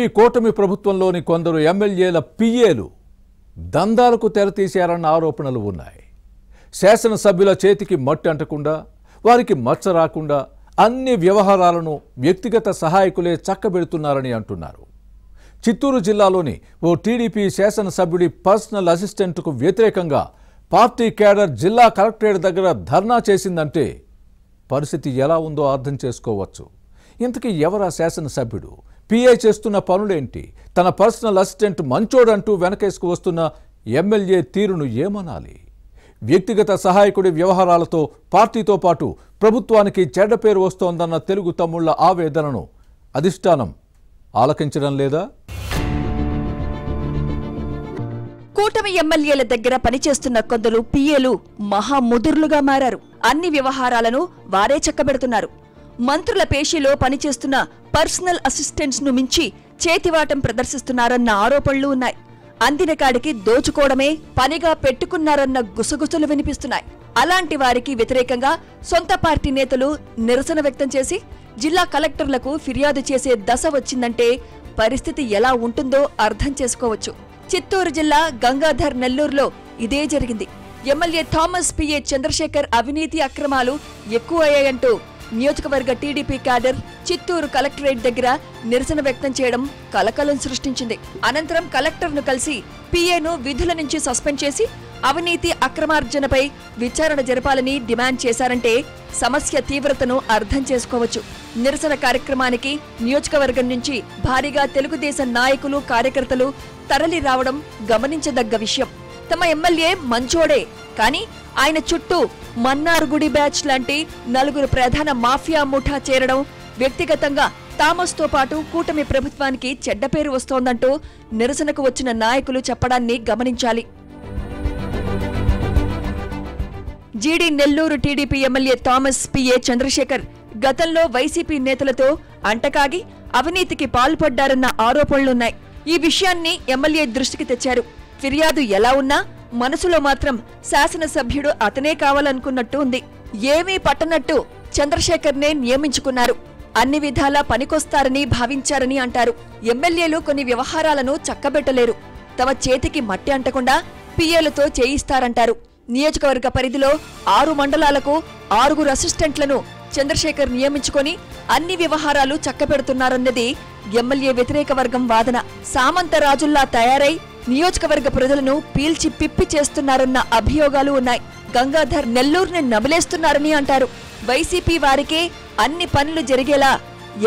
ఈ కూటమి ప్రభుత్వంలోని కొందరు ఎమ్మెల్యేల పిఏలు దందాలకు తెరతీశారన్న ఆరోపణలు ఉన్నాయి. శాసనసభ్యుల చేతికి మట్టి అంటకుండా వారికి మచ్చ రాకుండా అన్ని వ్యవహారాలను వ్యక్తిగత సహాయకులే చక్కబెడుతున్నారని అంటున్నారు. చిత్తూరు జిల్లాలోని ఓ టీడీపీ శాసనసభ్యుడి పర్సనల్ అసిస్టెంట్కు వ్యతిరేకంగా పార్టీ క్యాడర్ జిల్లా కలెక్టరేట్ దగ్గర ధర్నా చేసిందంటే పరిస్థితి ఎలా ఉందో అర్థం చేసుకోవచ్చు. ఇంతకీ ఎవరా శాసనసభ్యుడు? పిఏ చేస్తున్న పనులేంటి? తన పర్సనల్ అసిస్టెంట్ మంచోడంటూ వెనకేసుకు వస్తున్న ఎమ్మెల్యే తీరును ఏమనాలి? వ్యక్తిగత సహాయకుడి వ్యవహారాలతో పార్టీతో పాటు ప్రభుత్వానికి చెడ్డ పేరు వస్తోందన్న తెలుగు తమ్ముళ్ల ఆవేదనను అధిష్టానం ఆలకించడం లేదా? కూటమి ఎమ్మెల్యేల దగ్గర పనిచేస్తున్న కొందరు పిఏలు మహాముదుర్లుగా మారారు. అన్ని వ్యవహారాలను వారే చక్కబెడుతున్నారు. మంత్రుల పేషీలో పనిచేస్తున్న పర్సనల్ అసిస్టెంట్స్ ను మించి చేతివాటం ప్రదర్శిస్తున్నారన్న ఆరోపణలు ఉన్నాయి. అందిన కాడికి దోచుకోవడమే పనిగా పెట్టుకున్నారన్న గుసగుసలు వినిపిస్తున్నాయి. అలాంటి వారికి వ్యతిరేకంగా సొంత పార్టీ నేతలు నిరసన వ్యక్తం చేసి జిల్లా కలెక్టర్లకు ఫిర్యాదు చేసే దశ వచ్చిందంటే పరిస్థితి ఎలా ఉంటుందో అర్థం చేసుకోవచ్చు. చిత్తూరు జిల్లా గంగాధర్ నెల్లూరులో ఇదే జరిగింది. ఎమ్మెల్యే థామస్ పిఏ చంద్రశేఖర్ అవినీతి అక్రమాలు ఎక్కువయ్యాయంటూ నియోజకవర్గ టీడీపీ క్యాడర్ చిత్తూరు కలెక్టరేట్ దగ్గర నిరసన వ్యక్తం చేయడం కలకలం సృష్టించింది. అనంతరం కలెక్టర్ను కలిసి పిఏను విధుల నుంచి సస్పెండ్ చేసి అవినీతి అక్రమార్జనపై విచారణ జరపాలని డిమాండ్ చేశారంటే సమస్య తీవ్రతను అర్థం చేసుకోవచ్చు. నిరసన కార్యక్రమానికి నియోజకవర్గం నుంచి భారీగా తెలుగుదేశం నాయకులు కార్యకర్తలు తరలి రావడం గమనించదగ్గ విషయం. తమ ఎమ్మెల్యే మంచోడే, కానీ ఆయన చుట్టూ మన్నార్గుడి బ్యాచ్ లాంటి నలుగురు ప్రధాన మాఫియా ముఠా చేరడం వ్యక్తిగతంగా థామస్తో పాటు కూటమి ప్రభుత్వానికి చెడ్డ పేరు వస్తోందంటూ నిరసనకు వచ్చిన నాయకులు చెప్పడాన్ని గమనించాలి. GD Nellore TDP MLA Thomas PA Chandrasekhar గతంలో వైసీపీ నేతలతో అంటకాగి అవినీతికి పాల్పడ్డారన్న ఆరోపణలున్నాయి. ఈ విషయాన్ని ఎమ్మెల్యే దృష్టికి తెచ్చారు. ఫిర్యాదు ఎలా ఉన్నా మనసులో మాత్రం శాసనసభ్యుడు అతనే కావాలనుకున్నట్టు ఉంది. ఏమీ పట్టనట్టు చంద్రశేఖర్నే నియమించుకున్నారు. అన్ని విధాలా పనికొస్తారని భావించారని అంటారు. ఎమ్మెల్యేలు కొన్ని వ్యవహారాలను చక్కబెట్టలేరు. తమ చేతికి మట్టి అంటకుండా పిఏలతో చేయిస్తారంటారు. నియోజకవర్గ పరిధిలో 6 మండలాలకు 6 అసిస్టెంట్లను చంద్రశేఖర్ నియమించుకొని అన్ని వ్యవహారాలు చక్కబెడుతున్నారన్నది ఎమ్మెల్యే వ్యతిరేక వర్గం వాదన. సామంతరాజుల్లా తయారై నియోజకవర్గ ప్రజలను పీల్చి పిప్పి చేస్తున్నారన్న అభియోగాలు ఉన్నాయి. గంగాధర్ నెల్లూరుని నమిలేస్తున్నారని అంటారు. వైసీపీ వారికే అన్ని పనులు జరిగేలా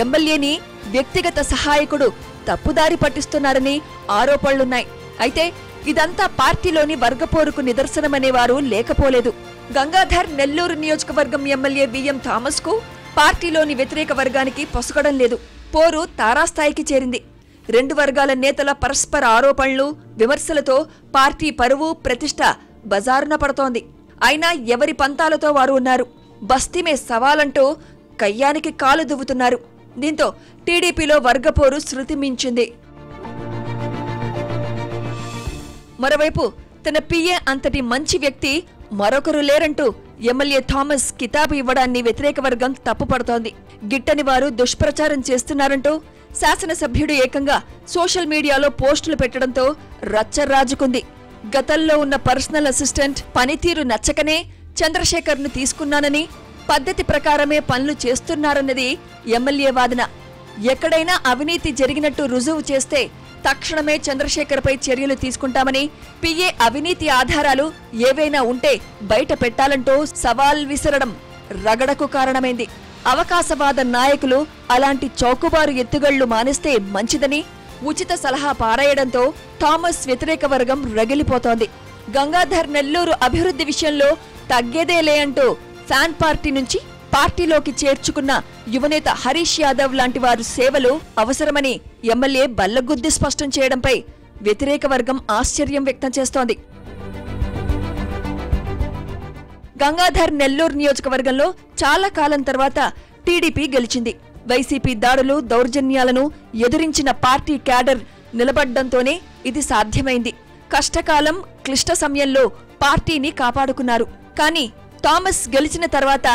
ఎమ్మెల్యేని వ్యక్తిగత సహాయకుడు తప్పుదారి పట్టిస్తున్నారని ఆరోపణలున్నాయి. అయితే ఇదంతా పార్టీలోని వర్గపోరుకు నిదర్శనమనేవారు లేకపోలేదు. గంగాధర్ నెల్లూరు నియోజకవర్గం ఎమ్మెల్యే విఎం థామస్ కు పార్టీలోని వ్యతిరేక వర్గానికి పొసగడం లేదు. పోరు తారాస్థాయికి చేరింది. 2 వర్గాల నేతల పరస్పర ఆరోపణలు విమర్శలతో పార్టీ పరువు ప్రతిష్ట బజారున పడుతోంది. అయినా ఎవరి పంతాలతో వారు ఉన్నారు. బస్తీమే సవాలంటూ కయ్యానికి కాలు దువ్వుతున్నారు. దీంతో టీడీపీలో వర్గపోరు శృతి మించింది. మరోవైపు తన పిఏ అంతటి మంచి వ్యక్తి మరొకరు లేరంటూ ఎమ్మెల్యే థామస్ కితాబు ఇవ్వడాన్ని వ్యతిరేక వర్గం తప్పుపడుతోంది. గిట్టని వారు దుష్ప్రచారం చేస్తున్నారంటూ శాసనసభ్యుడు ఏకంగా సోషల్ మీడియాలో పోస్టులు పెట్టడంతో రచ్చరాజుకుంది. గతంలో ఉన్న పర్సనల్ అసిస్టెంట్ పనితీరు నచ్చకనే చంద్రశేఖర్ను తీసుకున్నానని, పద్ధతి ప్రకారమే పనులు చేస్తున్నారన్నది ఎమ్మెల్యే వాదన. ఎక్కడైనా అవినీతి జరిగినట్టు రుజువు చేస్తే తక్షణమే చంద్రశేఖర్పై చర్యలు తీసుకుంటామని, పిఏ అవినీతి ఆధారాలు ఏవైనా ఉంటే బయట పెట్టాలంటూ సవాల్ విసరడం రగడకు కారణమైంది. అవకాశవాద నాయకులు అలాంటి చౌకబారు ఎత్తుగళ్లు మానేస్తే మంచిదని ఉచిత సలహా పారాయడంతో థామస్ వ్యతిరేక వర్గం రగిలిపోతోంది. గంగాధర్ నెల్లూరు అభివృద్ధి విషయంలో తగ్గేదేలే అంటూ ఫ్యాన్ పార్టీ నుంచి పార్టీలోకి చేర్చుకున్న యువనేత హరీష్ యాదవ్ లాంటి వారు సేవలు అవసరమని ఎమ్మెల్యే బల్లగుద్ది స్పష్టం చేయడంపై వ్యతిరేక వర్గం ఆశ్చర్యం వ్యక్తం చేస్తోంది. గంగాధర్ నెల్లూరు నియోజకవర్గంలో చాలా కాలం తర్వాత టీడీపీ గెలిచింది. వైసీపీ దాడులు దౌర్జన్యాలను ఎదురించిన పార్టీ క్యాడర్ నిలబడ్డంతోనే ఇది సాధ్యమైంది. కష్టకాలం క్లిష్ట సమయంలో పార్టీని కాపాడుకున్నారు. కానీ థామస్ గెలిచిన తర్వాత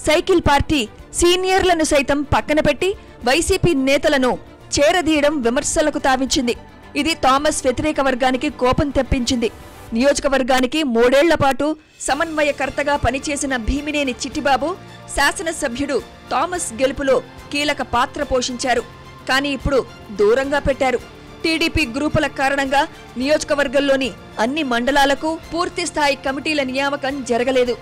సైకిల్ పార్టీ సీనియర్లను సైతం పక్కన పెట్టి వైసీపీ నేతలను చేరదీయడం విమర్శలకు తావించింది. ఇది థామస్ వ్యతిరేక వర్గానికి కోపం తెప్పించింది. నియోజకవర్గానికి 3 ఏళ్ల పాటు సమన్వయకర్తగా పనిచేసిన భీమినేని చిట్టిబాబు శాసనసభ్యుడు థామస్ గెలుపులో కీలక పాత్ర పోషించారు. కానీ ఇప్పుడు దూరంగా పెట్టారు. టీడీపీ గ్రూపుల కారణంగా నియోజకవర్గంలోని అన్ని మండలాలకు పూర్తిస్థాయి కమిటీల నియామకం జరగలేదు.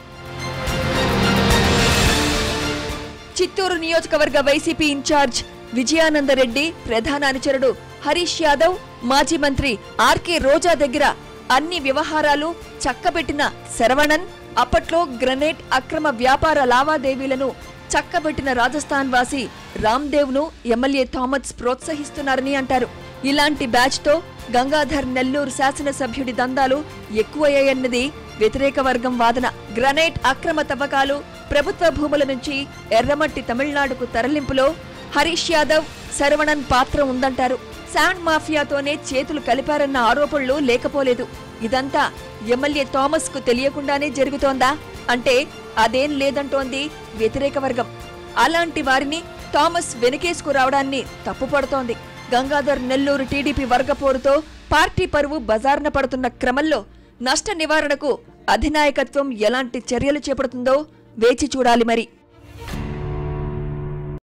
చిత్తూరు నియోజకవర్గ వైసీపీ ఇన్ఛార్జ్ విజయానందరెడ్డి ప్రధాన అనుచరుడు హరీష్ యాదవ్, మాజీ మంత్రి ఆర్కే రోజా దగ్గర అన్ని వ్యవహారాలు చక్కబెట్టిన శరవణన్, అప్పట్లో గ్రనేట్ అక్రమ వ్యాపార లావాదేవీలను చక్కబెట్టిన రాజస్థాన్ వాసి రామ్దేవ్ ను ఎమ్మెల్యే థామస్ ప్రోత్సహిస్తున్నారని అంటారు. ఇలాంటి బ్యాచ్ తో గంగాధర్ నెల్లూరు శాసనసభ్యుడి దందాలు ఎక్కువయ్యాయన్నది వ్యతిరేక వర్గం వాదన. గ్రనైట్ అక్రమ తవ్వకాలు, ప్రభుత్వ భూముల నుంచి ఎర్రమట్టి తమిళనాడుకు తరలింపులో హరీష్ యాదవ్, శరవణన్ పాత్ర ఉందంటారు. శాండ్ మాఫియాతోనే చేతులు కలిపారన్న ఆరోపణలు లేకపోలేదు. ఇదంతా ఎమ్మెల్యే థామస్ కు తెలియకుండానే జరుగుతోందా అంటే అదేం లేదంటోంది వ్యతిరేక వర్గం. అలాంటి వారిని థామస్ వెనకేసుకు రావడాన్ని తప్పుపడుతోంది. గంగాధర్ నెల్లూరు టీడీపీ వర్గపోరుతో పార్టీ పరువు బజార్న పడుతున్న క్రమంలో నష్ట నివారణకు అధినాయకత్వం ఎలాంటి చర్యలు చేపడుతుందో వేచి చూడాలి మరి.